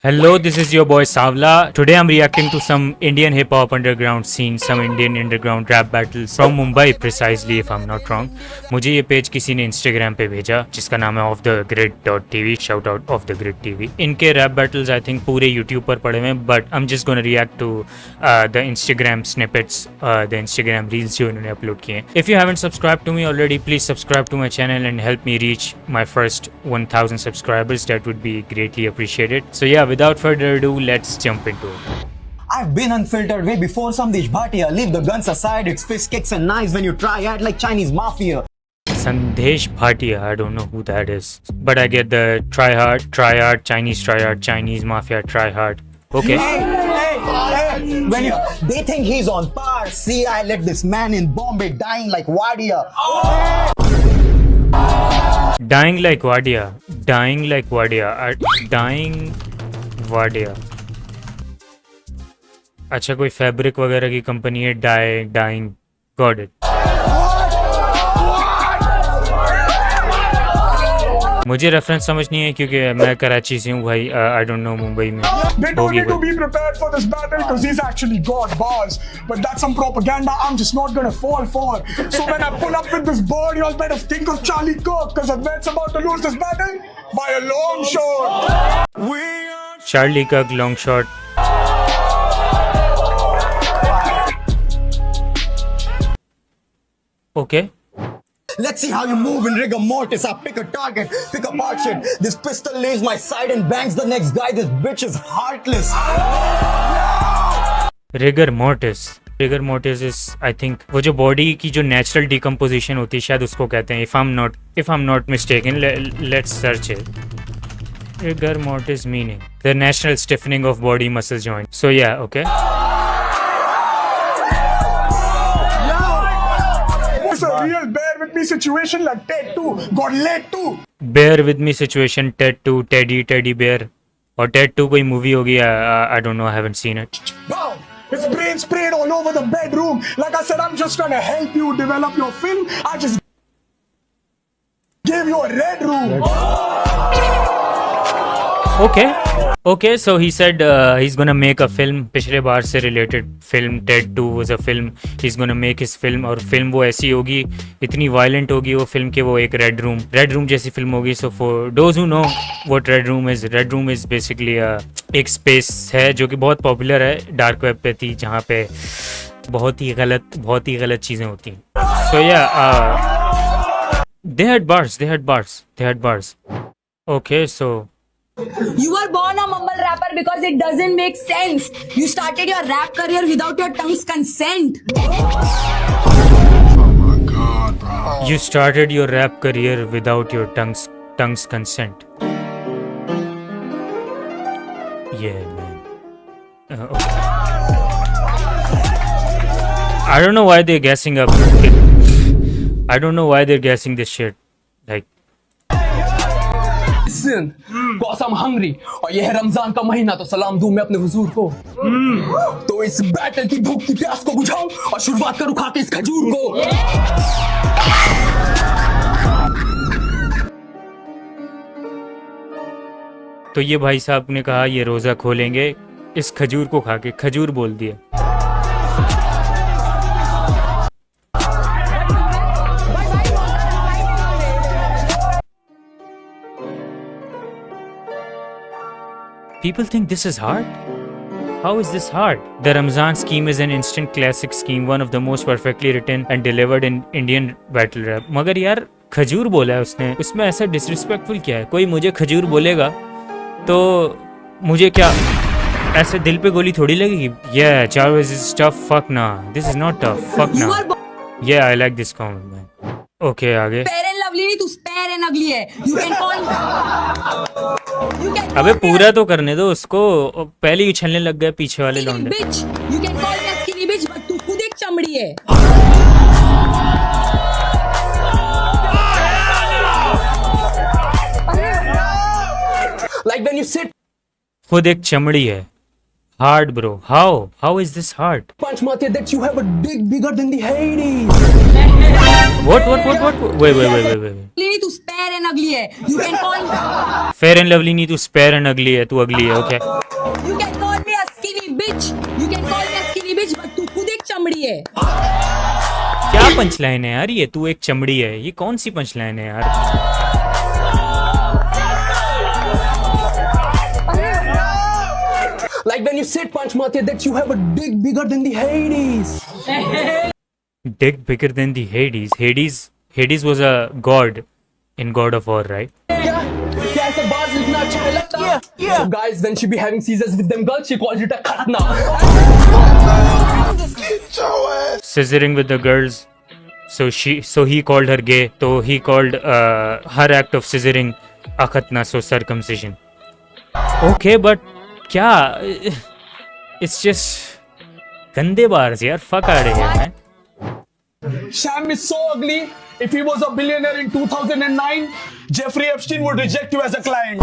Hello, this is your boy Savla. Today I'm reacting to some Indian hip hop underground scene, some Indian underground rap battles from Mumbai precisely if I'm not wrong. मुझे ये page किसी ने Instagram पे भेजा जिसका नाम है offthegrid.tv, shout out Off the Grid TV. इनके rap battles I think पूरे YouTube पर पड़े हुए हैं, but I'm just gonna react to the Instagram snippets, the Instagram reels जो इन्होंने upload किए हैं. If you haven't subscribed to me already, please subscribe to my channel and help me reach my first 1000 subscribers. That would be greatly appreciated. So yeah, without further ado, let's jump into it. I've been unfiltered way before Sandesh Bhatia. Leave the guns aside, it's fist kicks and knives when you try act like Chinese mafia. Sandesh Bhatia, I don't know who that is, but I get the try hard, Chinese mafia, try hard. Okay. Hey, they think he's on par. See, I let this man in Bombay dying like Wadia. Dying like Wadia. अच्छा, कोई fabric वगैरह की company है. Dying got it. मुझे reference समझ नहीं है क्योंकि मैं कराची से हूँ भाई. आई डोंट नो मुंबई में They told होगी me to कोई. be prepared for this battle because he's actually got bars. But that's some propaganda I'm just not gonna fall for. So when I pull up with this board, you all better think of Charlie Kirk because Advait's about to lose this battle by a long shot. Charlie Kirk long shot. Okay. Let's see how you move in rigor mortis. I pick a target, pick a part shit. This pistol lays my side and bangs the next guy. This bitch is heartless. Rigor mortis is I think वो जो body की जो natural decomposition होती है शायद उसको कहते हैं. If I am not mistaken, let's search it. Rigor mortis meaning the natural stiffening of body muscle joint. So yeah okay. It's a real bear with me situation like Ted 2 got laid too. Bear with me situation. Teddy bear. और Ted 2 कोई movie होगी. I don't know, I haven't seen it. Wow, it's brain sprayed all over the bedroom. Like I said, I'm just trying to help you develop your film. I just gave you a red room. Okay, so he said he's gonna make a film. पिछले बार से related film Ted 2 was a film. He's gonna make his film और film वो ऐसी होगी, इतनी violent होगी वो film कि वो एक red room जैसी film होगी. So for those who know what red room is basically एक space है जो कि बहुत popular है dark web पे थी, जहाँ पे बहुत ही गलत चीज़ें होती हैं. So yeah, they had bars. Okay, so You were born a mumble rapper because it doesn't make sense. You started your rap career without your tongue's consent. you started your rap career without your tongue's consent. Yeah, man. Okay. I don't know why they're gassing up. I don't know why they're gassing this shit. Like, Listen, cause I'm hungry और ये है रमजान का महीना तो सलाम दूं मैं अपने हुजूर को. तो इस बैटल की भूख की प्यास को बुझाऊं और शुरुआत करूं खा के इस खजूर को. तो ये भाई साहब ने कहा ये रोज़ा खोलेंगे इस खजूर को खा के. खजूर बोल दिया. People think this is hard? How is this hard? The Ramzan scheme is an instant classic scheme, one of the most perfectly written and delivered in Indian battle rap. मगर यार खजूर बोला है उसने, उसमें ऐसा डिसरिस्पेक्टफुल क्या है? कोई मुझे खजूर बोलेगा तो मुझे क्या ऐसे दिल पे गोली थोड़ी लगेगी? Yeah, Jarvis is tough. Fuck nah. This is not tough. Fuck You nah. are Yeah, I like this comment, man. Okay, आगे. fair and lovely नहीं, तू spare and ugly है. You can अबे पूरा तो करने दो उसको. पहले ही उछलने लग गए पीछे वाले skinny लौंडे. bitch. You can call me a skinny bitch, but तू खुद एक चमड़ी है. Like when you sit खुद एक चमड़ी है. Hard, bro. How is this hard? Punch Matya that you have a dick bigger than the Hades. What? Wait. नहीं तू spare and ugly है. You can call Fair and lovely नहीं, तू spare and ugly है, तू ugly है, okay? you can call me a skinny bitch. You can call me a skinny bitch, but तू खुद एक चमड़ी है. क्या पंचलाइन है यार ये? तू एक चमड़ी है, ये कौन सी पंचलाइन है यार? Like when you said Punch Matya that you have a dick bigger than the Hades. Dick bigger than the Hades was a god in God of War, right? क्या ऐसा बात लिखना अच्छा नहीं लगता? So guys, when she be having seizures with them girls, she calls it a khatna. Scissoring with the girls, so he called her gay, so he called her act of scissoring akhatna, so circumcision. Okay, but क्या? It's just गंदे bars यार, fuck out of here, man. Sham is so ugly. If he was a billionaire in 2009, Jeffrey Epstein would reject you as a client.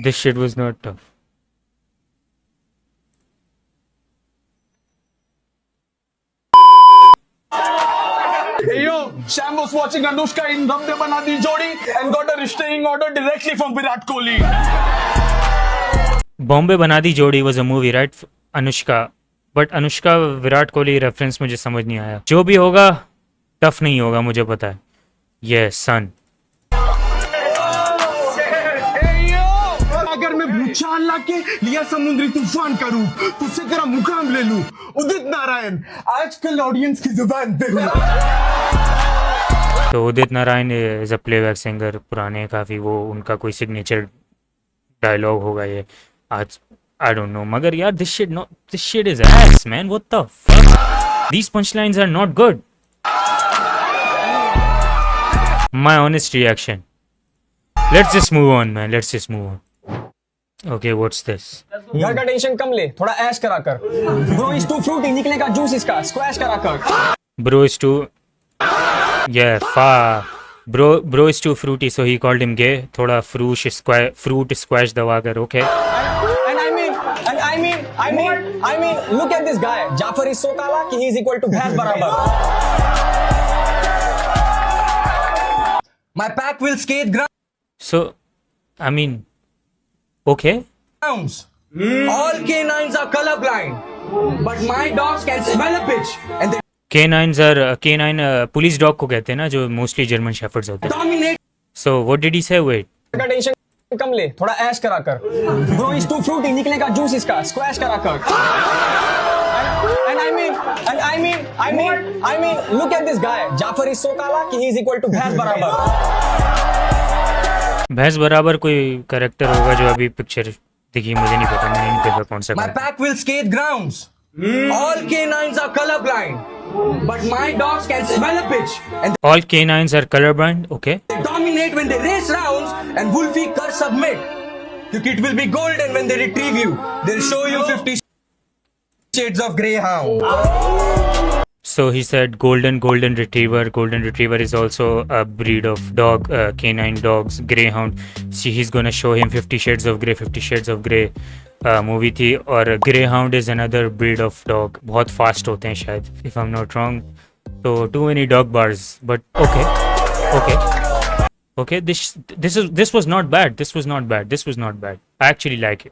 This shit was not tough. Hey yo, Sham was watching Anushka in Rab De Bana Di Jodi and got a restraining order directly from Virat Kohli. Bombay Bana Di Jodi was a movie, right? Anushka. But Anushka Virat Kohli reference मुझे समझ नहीं आया. जो भी होगा tough नहीं होगा, मुझे पता है. Yes, son. अगर मैं भूचाल लाके लिया समुद्री तूफान करूं, तुझसे तेरा मुकाम ले लूं, उदित नारायण आजकल ऑडियंस की जुबान पे हूं. तो Udit Narayan is a playback singer, पुराने काफ़ी, वो उनका कोई सिग्नेचर डायलॉग होगा ये आज, आई डोंट नो. मगर यार this shit is ass man, what the fuck, these punchlines are not good. My honest reaction. Let's just move on man, let's just move on. Okay, what's this? घर का tension कम ले, थोड़ा ऐश करा कर. Bro is to Frooti, निकले का juice इसका, squash करा कर. Bro is too, bro is too fruity, so he called him gay. थोड़ा fruit squash दबा कर, okay? And I mean, look at this guy. Jafar is so kala कि he is equal to Bhair Barabar. My pack will skate So, I mean, okay. grounds. All canines are colorblind, but my dogs can smell a bitch and they Canine police dog को कहते हैं ना, जो mostly German shepherd's होते हैं. dominate. So what did he say? Wait. घर का tension कम ले, थोड़ा ऐश करा कर. Bro is too fruity, निकले का जूस इसका, स्क्वैश करा कर. And I mean, look at this guy. Jafar is so kala कि he is equal to Bhair Barabar. भैंस बराबर कोई कैरेक्टर होगा जो अभी पिक्चर दिखी, मुझे नहीं पता, मैंने नहीं देखा कौन सा. My pack will skate grounds. All canines are colorblind, but my dogs can smell a bitch and All canines are colorblind, okay? they dominate when they race rounds and Wolfie kar submit. Because it will be golden when they retrieve you. They'll show you 50 shades of greyhound. So he said golden retriever. Golden retriever is also a breed of dog, canine dogs, greyhound. See, he's gonna show him 50 Shades of Grey. 50 Shades of Grey movie थी. और greyhound is another breed of dog. बहुत fast होते हैं शायद, if I'm not wrong. So too many dog bars, but okay. This was not bad. This was not bad. I actually like it.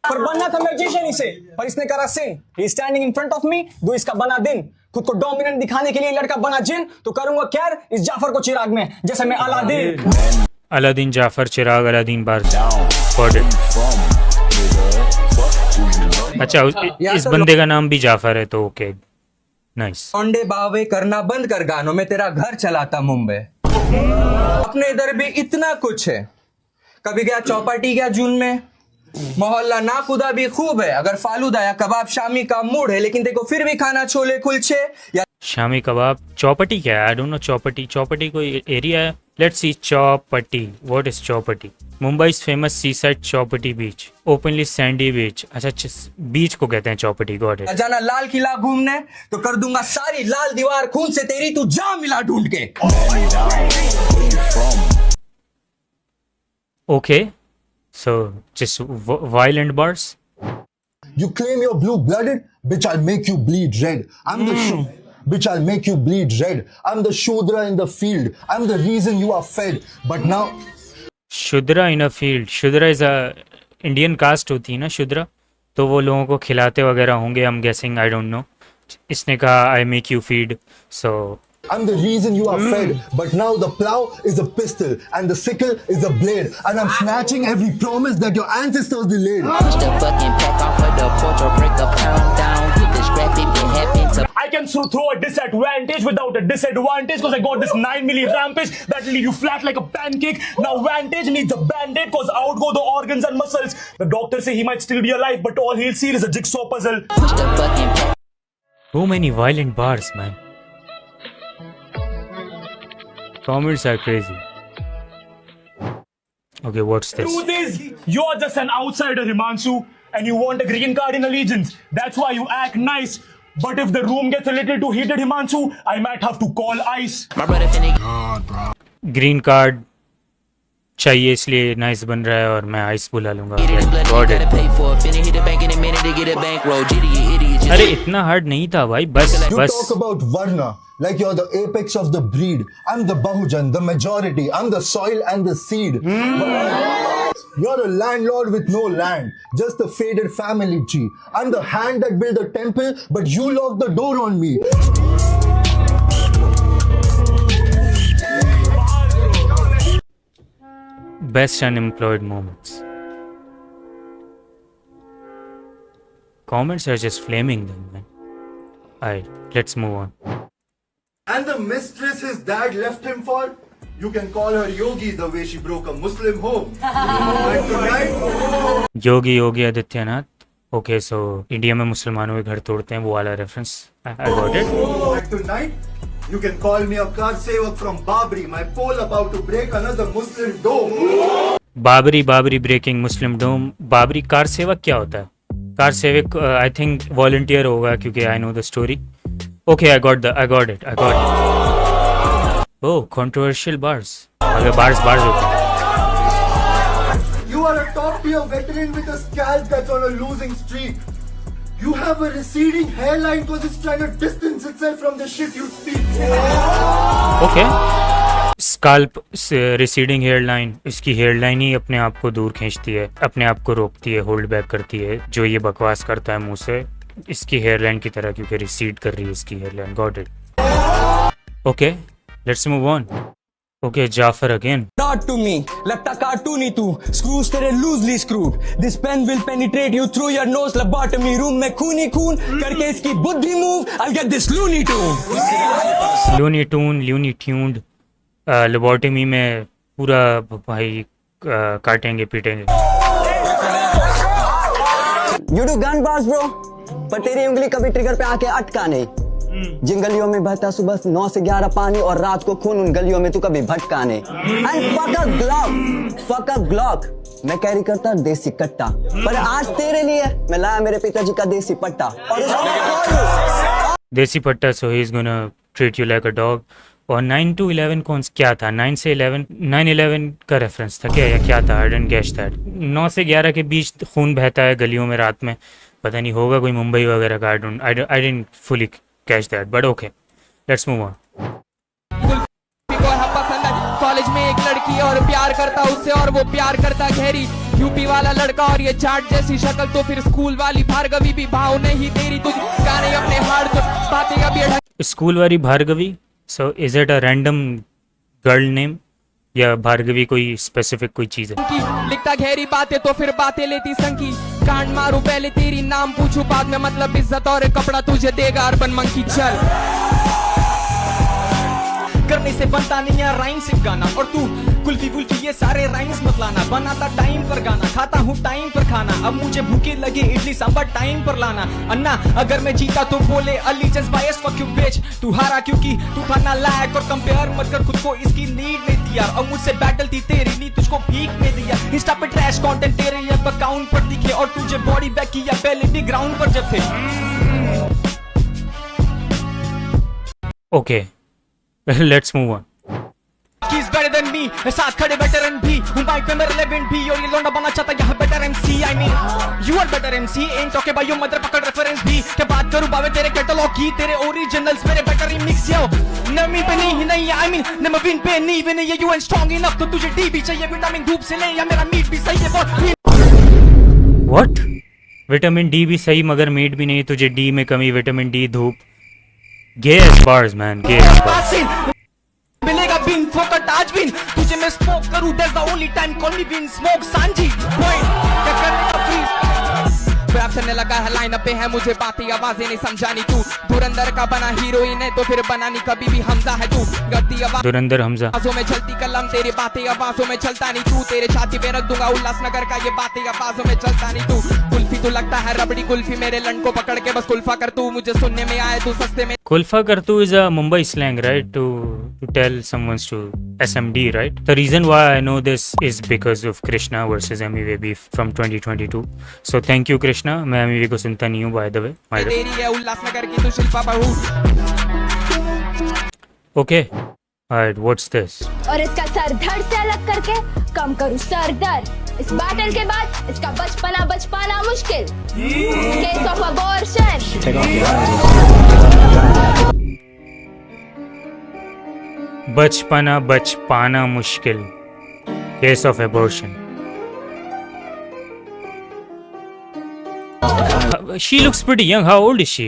पर बनना था magician इसे, पर इसने करा सिन. He is standing in front of me, though इसका बना दिन. खुद को डोमिनेंट दिखाने के लिए लड़का बना जिन, तो करूंगा क्या इस जाफर को चिराग में, जैसे मैं अलादीन. अलादीन जाफर चिराग अलादीन बार. अच्छा, इस बंदे का नाम भी जाफर है, तो ओके, नाइस. औंडे बावे करना बंद कर गानों में तेरा घर चलाता मुंबई. अपने इधर भी इतना कुछ है. कभी गया चौपाटी, गया जून में. मोहल्ला नाकुदा भी खूब है. अगर फालूदा या कबाब शामी का मूड है, लेकिन देखो फिर भी खाना छोले कुलचे या शामी कबाब, चौपटी क्या है? आई डोंट नो चौपटी। चौपटी कोई एरिया है? Let's see Chowpatty. What is Chowpatty? Mumbai famous sea side Chowpatty beach, openly sandy beach. अच्छा, बीच को कहते हैं चौपटी। Got it. जाना लाल किला घूमने तो कर दूंगा सारी लाल दीवार खून से तेरी, तू जा मिला ढूंढ के। Okay, so just violent bars. You claim you're blue-blooded? Bitch, I'll make you bleed red. Bitch, I'll make you bleed red. I'm the Shudra in the field. I'm the reason you are fed. But now... Shudra in a field. Shudra is an Indian caste होती है ना शुद्रा, तो वो लोगों को खिलाते वगैरह होंगे। I am guessing, I don't no. इसने कहा I make you feed, so I'm the reason you are fed, but now the plow is a pistol and the sickle is a blade, and I'm snatching every promise that your ancestors delayed. Push the fucking pack off of the porch or break a pound down. Get the scrap if it happens to I can throw a disadvantage without a disadvantage because I got this 9 milli rampage that will leave you flat like a pancake. Now Vantage needs a band-aid because out go the organs and muscles. The doctor say he might still be alive, but all he'll see is a jigsaw puzzle. push the fucking pack. so many violent bars, man. Comments are crazy. Okay, what's this? Truth is, you're just an outsider, Himanshu, and you want a green card in Allegiance. That's why you act nice. But if the room gets a little too heated, Himanshu, I might have to call ICE. My brother finna green card चाहिए इसलिए nice बन रहा है और मैं ice बुला लूंगा। get it, blood Got you gotta it. pay for it. Finna hit the bank in a minute to get a bankroll. Jitty, you idiot. Just अरे इतना हार्ड नहीं था भाई, बस You बस। talk about Varna like you're the apex of the breed. I'm the Bahujan, the majority. I'm the soil and the seed. You're a landlord with no land, just a faded family tree. I'm the hand that built the temple, but you locked the door on me. Best unemployed moments. Comments are just flaming them, man. Alright, let's move on. And the mistress his dad left him for? You can call her Yogi the way she broke a Muslim home. But tonight, Yogi Adityanath. Okay, so India में मुसलमानों के घर तोड़ते हैं, वो वाला reference. I got it. but tonight, you can call me a car sevak from Babri, my pole about to break another Muslim dome. Babri breaking Muslim dome. Babri kar sevak क्या होता है? कार सेवक आई थिंक वॉलंटियर होगा, क्योंकि I know the story. Okay, I got it. Oh, controversial bars. अगर bars होते हैं। You are a top tier veteran with a scalp that's on a losing streak. You have a receding hairline because it's trying to distance itself from the shit you speak. Okay, scalp receding hairline, इसकी hairline ही अपने आप को दूर खींचती है, अपने आप को रोकती है, होल्ड बैक करती है। जो ये बकवास करता है मुंह से, इसकी हेयरलाइन की तरह, क्योंकि रिसीड कर रही है इसकी hairline. Got it. Okay, let's move on. Okay, Jafar again. Not to me, लगता कार्टून ही तू, screws तेरे loosely screwed. This pen will penetrate you through your nose, lobotomy room में खून ही खून करके इसकी बुद्धि move. I'll get this Looney Tune. Looney Tuned laboratory में पूरा भाई काटेंगे पीटेंगे। You do gun bars, bro, पर तेरी उंगली कभी ट्रिगर पे आके अटका नहीं। जिन गलियों में बहता सुबह 9 से 11 पानी और रात को खून, उन गलियों में तू कभी भटका नहीं। And fuck a Glock, मैं कैरी करता देसी कट्टा, पर आज तेरे लिए मैं लाया मेरे पिताजी का देसी पट्टा और उसको देसी पट्टा। So he is gonna treat you like a dog. और 9 to 11 कौन क्या था? 9 से 11, 9/11 का रेफरेंस था क्या, या क्या था? I didn't guess that. 9 से 11 के बीच खून बहता है गलियों में रात में, पता नहीं होगा कोई मुंबई वगैरह का। I didn't fully catch that, but okay, let's move on. College में एक लड़की और प्यार करता उससे, और वो प्यार करता गहरी। यूपी वाला लड़का और ये चाट जैसी शक्ल, तो फिर स्कूल वाली भार्गवी भी भाव नहीं तेरी, तुझ गाने अपने हार तो बातें कभी। स्कूल वाली Bhargavi, so is it a random girl name या भार्गवी कोई स्पेसिफिक कोई चीज है? लिखता गहरी बातें तो फिर बातें लेती संकी, कांड मारू पहले तेरी नाम पूछू बाद में, मतलब इज्जत और कपड़ा तुझे देगा अर्बन मंकी। चल करने से बनता नहीं है राइम सिर्फ गाना। और तू कुल्फी वुल्फी ये सारे राइम्स मत लाना, बनाता टाइम पर गाना, खाता हूँ टाइम पर खाना। अब मुझे भूखे लगे इडली सांभर टाइम पर लाना। अन्ना अगर मैं जीता तो बोले अलीजेंस बायस फक यू बिच। तू हारा क्योंकि तू था ना लायक, और कंपेयर मत कर खुद को, इसकी नीड नहीं दिया। और मुझसे बैटल थी तेरी, नहीं तुझको भीख नहीं दिया। इंस्टा पे ट्रैश कंटेंट तेरे अब अकाउंट पर दिखे, और तुझे बॉडी बैक किया पहले भी ग्राउंड पर जब थे। Okay, let's move on. He's better than me, साथ खड़े veteran भी हूँ बाइक पे मेरा लेवेंट भी, और ये लौंडा बना चाहता यहाँ better MC। I mean you are better MC, ain't talking about your mother पकड़ reference भी। क्या बात करूँ बावे तेरे कैटलॉग की, तेरे ओरिजिनल्स मेरे better remix yo। नमी पे नहीं I mean नंबर विन पे नहीं भी नहीं, you ain't strong enough तो तुझे D भी चाहिए, विटामिन धूप से ले या मेरा मीट भी सही है बहुत। What? विटामिन डी भी सही मगर मीट भी नहीं, तुझे डी में कमी, विटामिन डी धूप। Gay as bars man, gay as bars. मिलेगा बिन फोकट आज बिन, तुझे मैं स्मोक करूं, that's the only time call me bin smoke सांझी। Point क्या करने का फ्रीज रैप करने लगा है, लाइन पे है मुझे बातें आवाजें नहीं समझानी। तू धुरंधर का बना हीरोइन है तो फिर बनानी कभी भी हमजा है तू। गलती धुरंधर हमजा आवाजों में चलती कलम, तेरी बातें आवाजों में चलता नहीं तू। तेरे छाती पे रख दूंगा उल्लासनगर का, ये बातें आवाजों में चलता नहीं तू। कुल्फी तू लगता है रबड़ी कुल्फी, मेरे लन को पकड़ के बस कुल्फा कर तू, मुझे सुनने में आए तू सस्ते में। Kulfa kartu is a Mumbai slang, right? To tell someone to SMD, right? The reason why I know this is because of Krishna versus MEV beef from 2022. So thank you Krishna. मैं MEV को सुनता नहीं हूँ by the way. तेरी है उल्लासनगर की तू शिल्पा बहू। Okay. Alright, what's this? और इसका सर धड़ से अलग करके कम करूँ सर दर्द। इस बैटल के बाद इसका बच पाना मुश्किल। Case of abortion. बच पाना मुश्किल। Case of abortion. She looks pretty young. How old is she?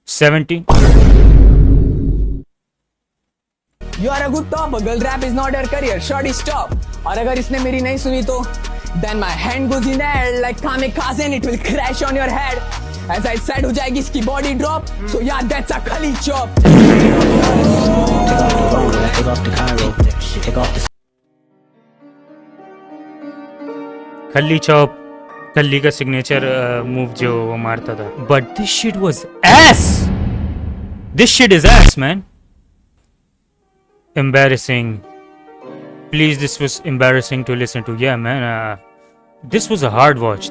17. You are a good topper, girl. Rap is not your career. Shorty stop. और अगर इसने मेरी नहीं सुनी तो then my hand goes in the air like kamikaze and it will crash on your head. As I said हो जाएगी इसकी body drop. So yeah, that's a khali chop. खल्ली चॉप, खल्ली का सिग्नेचर मूव जो वो मारता था। But this shit was ass. This shit is ass, man. Embarrassing. Please, this was embarrassing to listen to. Yeah, man. This was a hard watch.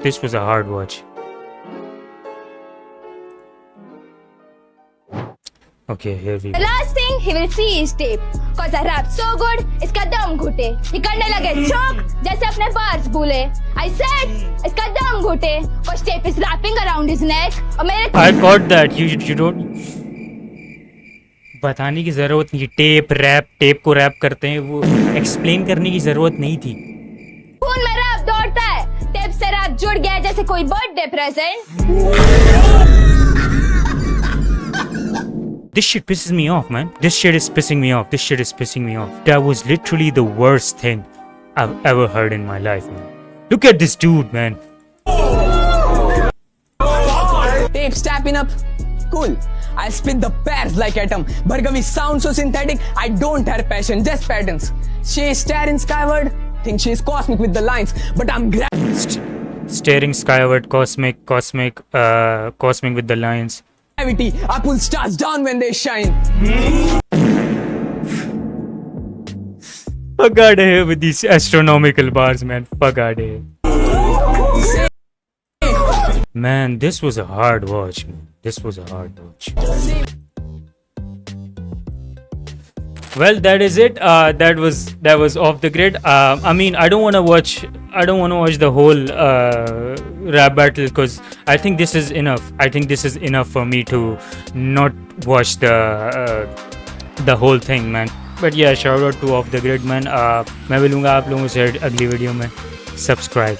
Okay, here we go. The last thing he will see is tape. Cause I rap so good, इसका दम घुटे। ये करने लगे choke, जैसे अपने bars भूले। I said, इसका दम Ghute. Cause tape is wrapping around his neck। और मेरे I caught that. You don't. बताने की जरूरत नहीं, टेप को रैप करते हैं, वो एक्सप्लेन करने की जरूरत नहीं थी। खून में रैप दौड़ता है, टेप से रैप जुड़ गया जैसे कोई birthday present. This shit pisses me off, man. This shit is pissing me off. That was literally the worst thing I've ever heard in my life, man. Look at this dude, man. Tape snapping up. Cool. I spit the pairs like atom. Bhargavi sounds so synthetic. I don't have passion, just patterns. She is staring skyward. Think she is cosmic with the lines, but I'm Staring skyward, cosmic with the lines. Gravity. I pull stars down when they shine. Fuck out of here with these astronomical bars, man. Fuck out of here. Man, this was a hard watch, man. Well, that is it. That was off the grid. I mean, I don't want to watch the whole rap battle because I think this is enough for me to not watch the whole thing, man. But yeah, shout out to Off the Grid, man. मैं मिलूंगा आप लोगों से अगली video में. Subscribe.